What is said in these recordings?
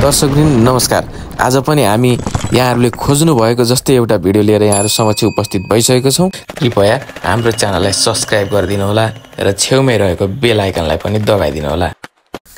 दर्शकवृन्द नमस्कार। आज पनि हामी यहाँहरूले खोज्नु भएको जस्तै एउटा भिडियो लिएर यहाँहरू समक्ष उपस्थित भइसकेको छौँ। कृपया हाम्रो च्यानललाई सब्स्क्राइब गरिदिनु होला र छेउमै रहेको बेल आइकनलाई पनि दबाइदिनु होला।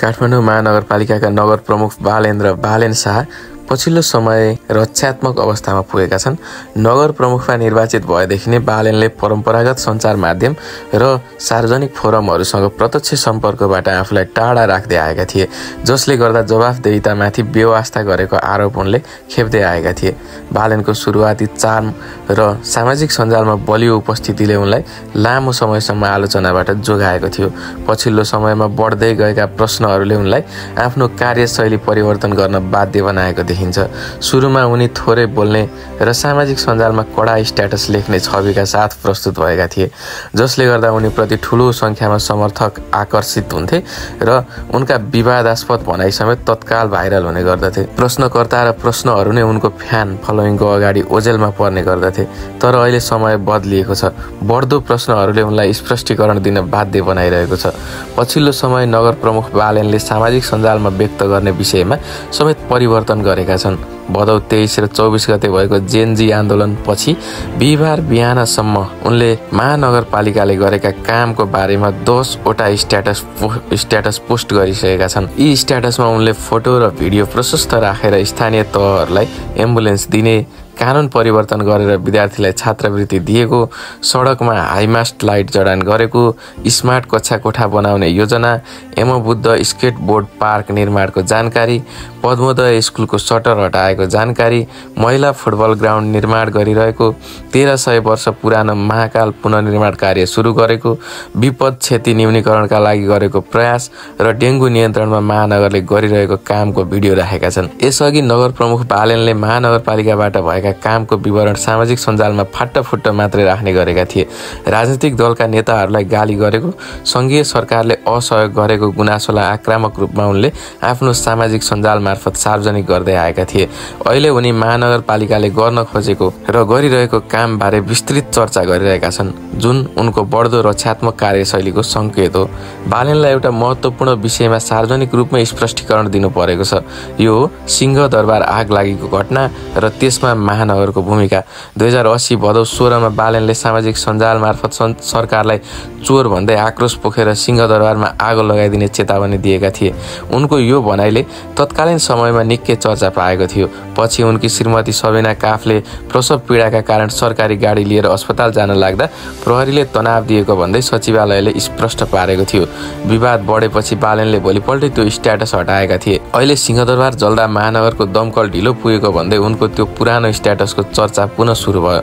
काठमाडौँ महानगरपालिकाका नगर प्रमुख बालेन्द्र बालेन शाह पछिल्लो समय रक्षात्मक अवस्थामा पुगेका छन्। नगर प्रमुखमा निर्वाचित भएदेखि नै बालेनले परम्परागत सञ्चार माध्यम र सार्वजनिक फोरमहरूसँग प्रत्यक्ष सम्पर्कबाट आफूलाई टाढा राख्दै आएका थिए, जसले गर्दा जवाफदेहितामाथि बेवास्ता गरेको आरोप उनले खेप्दै आएका थिए। बालेनको सुरुवाती चार्म र सामाजिक सञ्जालमा बलियो उपस्थितिले उनलाई लामो समयसम्म आलोचनाबाट जोगाएको थियो। पछिल्लो समयमा बढ्दै गएका प्रश्नहरूले उनलाई आफ्नो कार्यशैली परिवर्तन गर्न बाध्य बनाएको देखिन्छ। सुरुमा उनी थोरै बोल्ने र सामाजिक सञ्जालमा कडा स्ट्याटस लेख्ने छविका साथ प्रस्तुत भएका थिए, जसले गर्दा उनीप्रति ठूलो संख्यामा समर्थक आकर्षित हुन्थे र उनका विवादास्पद भनाइ समेत तत्काल भाइरल हुने गर्दथे। प्रश्नकर्ता र प्रश्नहरू नै उनको फ्यान फलोइङको अगाडि ओझेलमा पर्ने गर्दथे। तर अहिले समय बदलिएको छ। बढ्दो प्रश्नहरूले उनलाई स्पष्टीकरण दिन बाध्य बनाइरहेको छ। पछिल्लो समय नगर प्रमुख बालेनले सामाजिक सञ्जालमा व्यक्त गर्ने विषयमा समेत परिवर्तन गरेका छन्। भदौ 23 र 24 गते भएको जेनजी आन्दोलन पछि बिहिबार बिहानसम्म उनले महानगरपालिकाले गरेका कामको बारेमा 10 वटा स्ट्याटस पोस्ट गरिसकेका छन्। यी स्ट्याटसमा उनले फोटो र भिडियो प्रशस्त राखेर स्थानीय तहहरूलाई एम्बुलेन्स दिने, कानुन परिवर्तन गरेर विद्यार्थीलाई छात्रवृत्ति दिएको, सडकमा हाइमास्ट लाइट जडान गरेको, स्मार्ट कक्षा कोठा बनाउने योजना, एमबुद्ध स्केटबोर्ड पार्क निर्माणको जानकारी, पद्मोदय स्कुलको सटर हटाएको जानकारी, महिला फुटबल ग्राउन्ड निर्माण गरिरहेको, 1300 वर्ष पुरानो महाकाल पुनर्निर्माण कार्य सुरु गरेको, विपद क्षति न्यूनीकरणका लागि गरेको प्रयास र डेङ्गु नियन्त्रणमा महानगरले गरिरहेको कामको भिडियो राखेका छन्। यसअघि नगर प्रमुख बालेनले महानगरपालिकाबाट भएका कामको विवरण सामाजिक सञ्जालमा फाट्टफुट्ट मात्रै राख्ने गरेका थिए। राजनीतिक दलका नेताहरूलाई गाली गरेको, संघीय सरकारले असहयोग गरेको गुनासोलाई आक्रामक रूपमा उनले आफ्नो सामाजिक सञ्जाल मार्फत सार्वजनिक गर्दै आएका थिए। अहिले उनी महानगरपालिकाले गर्न खोजेको र गरिरहेको कामबारे विस्तृत चर्चा गरिरहेका छन्, जुन उनको बढ्दो रक्षात्मक कार्यशैलीको सङ्केत हो। बालेनलाई एउटा महत्त्वपूर्ण विषयमा सार्वजनिक रूपमै स्पष्टीकरण दिनु परेको छ। यो सिंहदरबार आग लागेको घटना र त्यसमा महानगरको भूमिका। 2080 भदौ 16 मा बालेनले सामाजिक सञ्जाल मार्फत सरकारलाई चोर भन्दै आक्रोश पोखेर सिंहदरबारमा आगो लगाइदिने चेतावनी दिएका थिए। उनको यो भनाइले तत्कालीन समयमा निकै चर्चा पाएको थियो। पछि उनकी श्रीमती सबिना काफले प्रसव पीडाका कारण सरकारी गाडी लिएर अस्पताल जान लाग्दा प्रहरीले तनाव दिएको भन्दै सचिवालयले स्पष्ट पारेको थियो। विवाद बढेपछि बालेनले भोलिपल्टै त्यो स्ट्याटस हटाएका थिए। अहिले सिंहदरबार जल्दा महानगरको दमकल ढिलो पुगेको भन्दै उनको त्यो पुरानो स्ट्याटसको चर्चा पुनः सुरु भयो।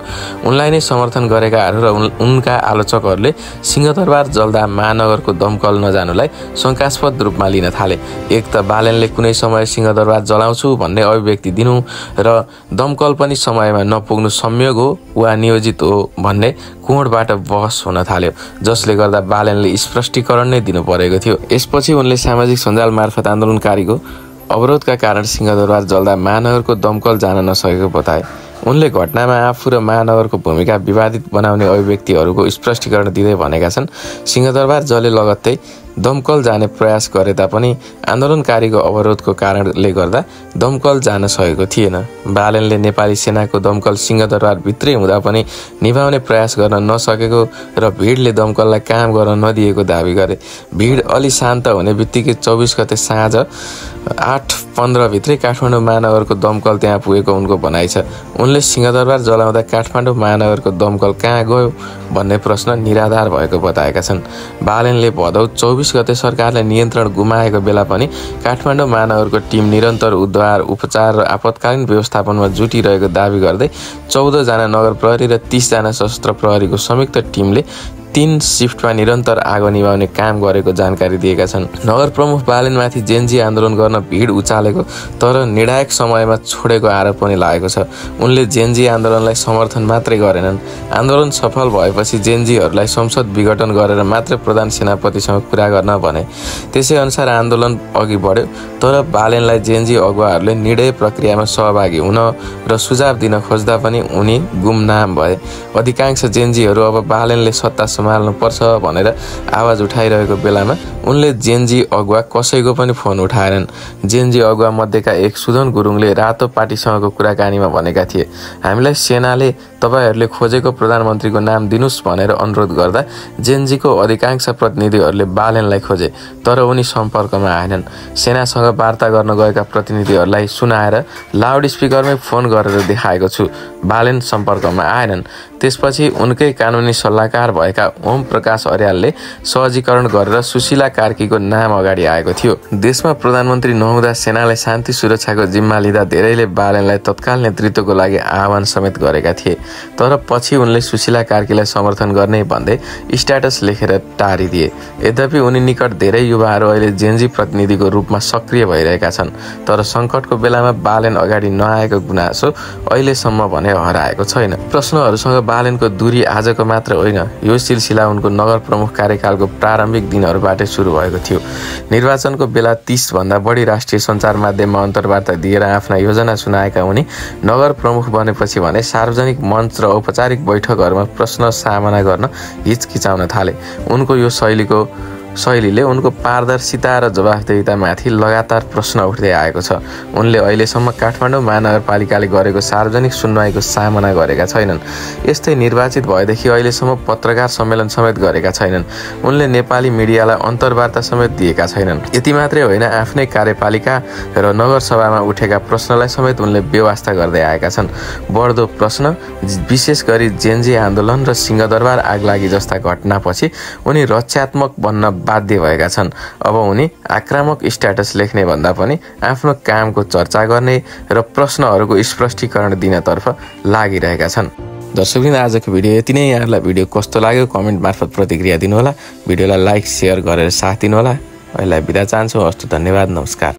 उनलाई नै समर्थन गरेकाहरू र उनका आलोचकहरूले सिंहदरबार जल्दा महानगरको दमकल नजानुलाई शङ्कास्पद रूपमा लिन थाले। एक त बालेनले कुनै समय सिंहदरबार जलाउँछु भन्ने अभिव्यक्ति दिनु र दमकल पनि समयमा नपुग्नु संयोग हो वा नियोजित हो भन्ने कोणबाट बहस हुन थाल्यो, जसले गर्दा बालेनले स्पष्टीकरण नै दिनु परेको थियो। यसपछि उनले सामाजिक सञ्जाल मार्फत आन्दोलनकारीको अवरोधका कारण सिंहदरबार जल्दा महानगरको दमकल जान नसकेको बताए। उनले घटनामा आफू र महानगरको भूमिका विवादित बनाउने अभिव्यक्तिहरूको स्पष्टीकरण दिँदै भनेका छन्, सिंहदरबार जले लगत्तै दमकल जाने प्रयास गरे तापनि आन्दोलनकारीको अवरोधको कारणले गर्दा दमकल जान सकेको थिएन। बालेनले नेपाली सेनाको दमकल सिंहदरबार भित्रै हुँदा पनि निभाउने प्रयास गर्न नसकेको र भिडले दमकललाई काम गर्न नदिएको दावी गरे। भिड अलि शान्त हुने बित्तिकै 24 गते साँझ 8:15 भित्रै काठमाडौँ महानगरको दमकल त्यहाँ पुगेको उनको भनाइ छ। उनले सिंहदरबार जलाउँदा काठमाडौँ महानगरको दमकल कहाँ गयो भन्ने प्रश्न निराधार भएको बताएका छन्। बालेनले भदौ 24 गते सरकारले नियन्त्रण गुमाएको बेला पनि काठमाडौँ महानगरको टिम निरन्तर उद्धार, उपचार र आपतकालीन व्यवस्थापनमा जुटिरहेको दावी गर्दै 14 जना नगर प्रहरी र 30 जना सशस्त्र प्रहरीको संयुक्त टिमले 3 शिफ्टमा निरन्तर आगो निभाउने काम गरेको जानकारी दिएका छन्। नगर प्रमुख बालेनमाथि जेनजी आन्दोलन गर्न भिड उचालेको तर निर्णायक समयमा छोडेको आरोप पनि लागेको छ। उनले जेनजी आन्दोलनलाई समर्थन मात्रै गरेनन्। आन्दोलन सफल भएपछि जेनजीहरूलाई संसद विघटन गरेर मात्र प्रधान सेनापतिसँग कुरा गर्न भने। त्यसै अनुसार आन्दोलन अघि बढ्यो, तर बालेनलाई जेनजी अगुवाहरूले निर्णय प्रक्रियामा सहभागी हुन र सुझाव दिन खोज्दा पनि उनी गुमनाम भए। अधिकांश जेनजीहरू अब बालेनले सत्ता सम्हाल्नु पर्छ भनेर आवाज उठाइरहेको बेलामा उनले जेनजी अगुवा कसैको पनि फोन उठाएनन्। जेनजी अगुवा मध्येका एक सुदन गुरुङले रातो पार्टीसँगको कुराकानीमा भनेका थिए, हामीलाई सेनाले तपाईहरूले खोजेको प्रधानमन्त्रीको नाम दिनुस् भनेर अनुरोध गर्दा जेनजीको अधिकांश प्रतिनिधिहरूले बालेनलाई खोजे, तर उनी सम्पर्कमा आएनन्। सेनासँग वार्ता गर्न गएका प्रतिनिधिहरूलाई सुनाएर लाउड स्पिकरमै फोन गरेर देखाएको छु, बालेन सम्पर्कमा आएनन्। त्यसपछि उनकै कानुनी सल्लाहकार भएका ओम प्रकाश अर्यालले सहजीकरण गरेर सुशीला कार्कीको नाम अगाडि आएको थियो। देशमा प्रधानमन्त्री नहुँदा सेनाले शान्ति सुरक्षाको जिम्मा लिँदा धेरैले बालेनलाई तत्काल नेतृत्वको लागि आह्वान समेत गरेका थिए, तर पछि उनले सुशीला कार्कीलाई समर्थन गर्ने भन्दै स्ट्याटस लेखेर टारिदिए। यद्यपि उनी निकट धेरै युवाहरू अहिले जेनजी प्रतिनिधिको रूपमा सक्रिय भइरहेका छन्, तर सङ्कटको बेलामा बालेन अगाडि नआएको गुनासो अहिलेसम्म भने हराएको छैन। प्रश्नहरूसँग बालेनको दूरी आजको मात्र होइन, यो सिलसिला उनको नगर प्रमुख कार्यकालको प्रारम्भिक दिनहरूबाटै सुरु भएको थियो। निर्वाचनको बेला 30 भन्दा बढी राष्ट्रिय सञ्चार माध्यममा अन्तर्वार्ता दिएर आफ्ना योजना सुनाएका उनी नगर प्रमुख बनेपछि भने सार्वजनिक मञ्च र औपचारिक बैठकहरूमा प्रश्न सामना गर्न हिचकिचाउन थाले। उनको यो शैलीले उनको पारदर्शिता र जवाफदेहितामाथि लगातार प्रश्न उठ्दै आएको छ। उनले अहिलेसम्म काठमाडौँ महानगरपालिकाले गरेको सार्वजनिक सुनवाईको सामना गरेका छैनन्। यस्तै निर्वाचित भएदेखि अहिलेसम्म पत्रकार सम्मेलन समेत गरेका छैनन्। उनले नेपाली मिडियालाई अन्तर्वार्ता समेत दिएका छैनन्। यति मात्रै होइन, आफ्नै कार्यपालिका र नगरसभामा उठेका प्रश्नलाई समेत उनले बेवास्ता गर्दै आएका छन्। बढ्दो प्रश्न, विशेष गरी जेनजी आन्दोलन र सिंहदरबार आगलागी जस्ता घटनापछि उनी रक्षात्मक बन्न बाध्य भएका छन्। अब उनी आक्रामक स्ट्याटस लेख्ने भन्दा पनि आफ्नो कामको चर्चा गर्ने र प्रश्नहरूको स्पष्टीकरण दिनतर्फ लागिरहेका छन्। दर्शकवृन्द, आजको भिडियो यति नै। यहाँहरूलाई भिडियो कस्तो लाग्यो कमेन्ट मार्फत प्रतिक्रिया दिनुहोला। भिडियोलाई लाइक, सेयर गरेर साथ दिनुहोला। अहिले बिदा चाहन्छु। हस्त, धन्यवाद, नमस्कार।